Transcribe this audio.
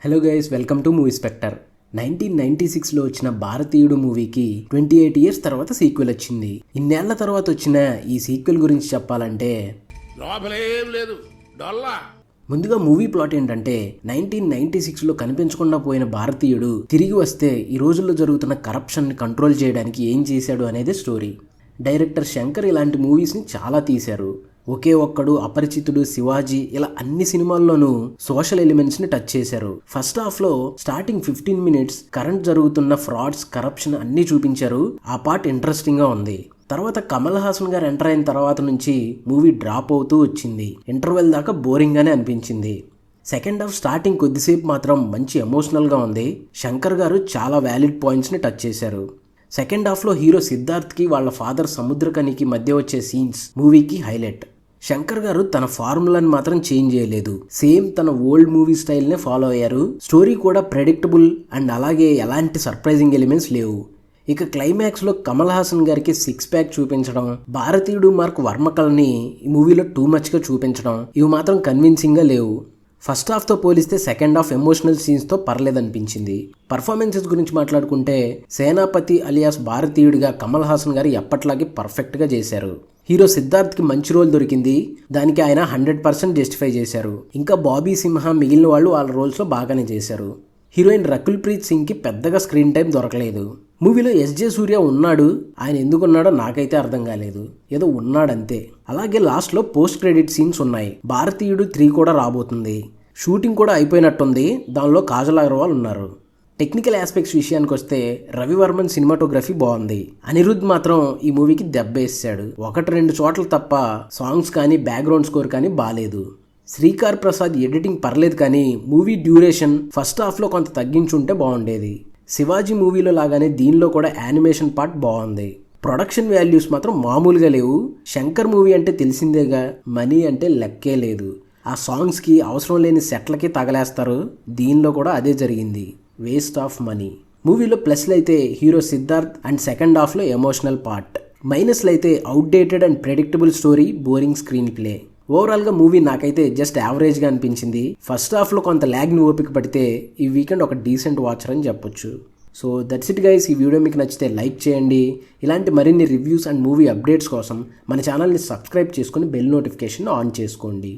Hello guys, welcome to movie spectre. 1996లో వచ్చిన భారతీయుడు మూవీకి 28 ఇయర్స్ తర్వాత సీక్వెల్ వచ్చింది. ఇన్నేళ్ల తర్వాత వచ్చిన ఈ సీక్వెల్ గురించి చెప్పాలంటే ముందుగా మూవీ ప్లాట్ ఏంటంటే 1996లో కనిపించకుండా పోయిన భారతీయుడు తిరిగి వస్తే ఈ రోజుల్లో జరుగుతున్న కరప్షన్ని కంట్రోల్ చేయడానికి ఏం చేశాడు అనేది స్టోరీ. డైరెక్టర్ శంకర్ ఇలాంటి మూవీస్ని చాలా తీశారు. ఒకే ఒక్కడు, అపరిచితుడు, శివాజీ ఇలా అన్ని సినిమాల్లోనూ సోషల్ ఎలిమెంట్స్ని టచ్ చేశారు. ఫస్ట్ హాఫ్లో స్టార్టింగ్ 15 మినిట్స్ కరెంట్ జరుగుతున్న ఫ్రాడ్స్, కరప్షన్ అన్నీ చూపించారు. ఆ పార్ట్ ఇంట్రెస్టింగ్గా ఉంది. తర్వాత కమల్ హాసన్ గారు ఎంటర్ అయిన తర్వాత నుంచి మూవీ డ్రాప్ అవుతూ వచ్చింది. ఇంటర్వెల్ దాకా బోరింగ్ గానే అనిపించింది. సెకండ్ హాఫ్ స్టార్టింగ్ కొద్దిసేపు మాత్రం మంచి ఎమోషనల్గా ఉంది. శంకర్ గారు చాలా వ్యాలిడ్ పాయింట్స్ని టచ్ చేశారు. సెకండ్ హాఫ్లో హీరో సిద్ధార్థ్కి వాళ్ళ ఫాదర్ సముద్రకనికి మధ్య వచ్చే సీన్స్ మూవీకి హైలైట్. శంకర్ గారు తన ఫార్ములాని మాత్రం చేంజ్ చేయలేదు. సేమ్ తన ఓల్డ్ మూవీ స్టైల్నే ఫాలో అయ్యారు. స్టోరీ కూడా ప్రెడిక్టబుల్ అండ్ అలాగే ఎలాంటి సర్ప్రైజింగ్ ఎలిమెంట్స్ లేవు. ఇక క్లైమాక్స్లో కమల్ హాసన్ గారికి 6 ప్యాక్ చూపించడం, భారతీయుడు మార్క్ వర్మకల్ని ఈ మూవీలో టూ మచ్గా చూపించడం ఇవి మాత్రం కన్విన్సింగ్గా లేవు. ఫస్ట్ హాఫ్తో పోలిస్తే సెకండ్ హాఫ్ ఎమోషనల్ సీన్స్తో పర్లేదనిపించింది. పర్ఫార్మెన్సెస్ గురించి మాట్లాడుకుంటే సేనాపతి అలియాస్ భారతీయుడిగా కమల్ హాసన్ గారు ఎప్పట్లాగే పర్ఫెక్ట్గా చేశారు. హీరో సిద్ధార్థ్కి మంచి రోల్ దొరికింది. దానికి ఆయన 100% జస్టిఫై చేశారు. ఇంకా బాబీ సింహ మిగిలిన వాళ్ళు వాళ్ళ రోల్స్లో బాగానే చేశారు. హీరోయిన్ రకుల్ ప్రీత్ సింగ్కి పెద్దగా స్క్రీన్ టైం దొరకలేదు. మూవీలో ఎస్జే సూర్య ఉన్నాడు. ఆయన ఎందుకున్నాడో నాకైతే అర్థం కాలేదు. ఏదో ఉన్నాడంతే. అలాగే లాస్ట్లో పోస్ట్ క్రెడిట్ సీన్స్ ఉన్నాయి. భారతీయుడు 3 కూడా రాబోతుంది. షూటింగ్ కూడా అయిపోయినట్టుంది. దానిలో కాజల్ అగర్వాల్ ఉన్నారు. టెక్నికల్ ఆస్పెక్ట్స్ విషయానికి వస్తే రవివర్మన్ సినిమాటోగ్రఫీ బాగుంది. అనిరుద్ధ్ మాత్రం ఈ మూవీకి దెబ్బేసాడు. 1-2 చోట్ల తప్ప సాంగ్స్ కానీ బ్యాక్గ్రౌండ్ స్కోర్ కానీ బాలేదు. శ్రీకార్ ప్రసాద్ ఎడిటింగ్ పర్లేదు, కానీ మూవీ డ్యూరేషన్ ఫస్ట్ హాఫ్లో కొంత తగ్గించుంటే బాగుండేది. శివాజీ మూవీలో లాగానే దీనిలో కూడా యానిమేషన్ పార్ట్ బాగుంది. ప్రొడక్షన్ వాల్యూస్ మాత్రం మామూలుగా లేవు. శంకర్ మూవీ అంటే తెలిసిందేగా, మనీ అంటే లెక్కే లేదు. ఆ సాంగ్స్కి అవసరం లేని సెట్లకి తగలేస్తారు. దీనిలో కూడా అదే జరిగింది. Waste of money. మూవీలో ప్లస్లు అయితే హీరో సిద్ధార్థ్ అండ్ సెకండ్ హాఫ్లో ఎమోషనల్ పార్ట్. మైనస్లు అయితే outdated and predictable story, boring screen play. ఓవరాల్గా మూవీ నాకైతే జస్ట్ యావరేజ్గా అనిపించింది. ఫస్ట్ హాఫ్లో కొంత ల్యాగ్ని ఓపిక పడితే ఈ వీకెండ్ ఒక డీసెంట్ వాచర్ అని చెప్పొచ్చు. So that's it guys. ఈ వీడియో మీకు నచ్చితే లైక్ చేయండి. ఇలాంటి మరిన్ని రివ్యూస్ అండ్ మూవీ అప్డేట్స్ కోసం మన ఛానల్ని సబ్స్క్రైబ్ చేసుకొని బెల్ నోటిఫికేషన్ ఆన్ చేసుకోండి.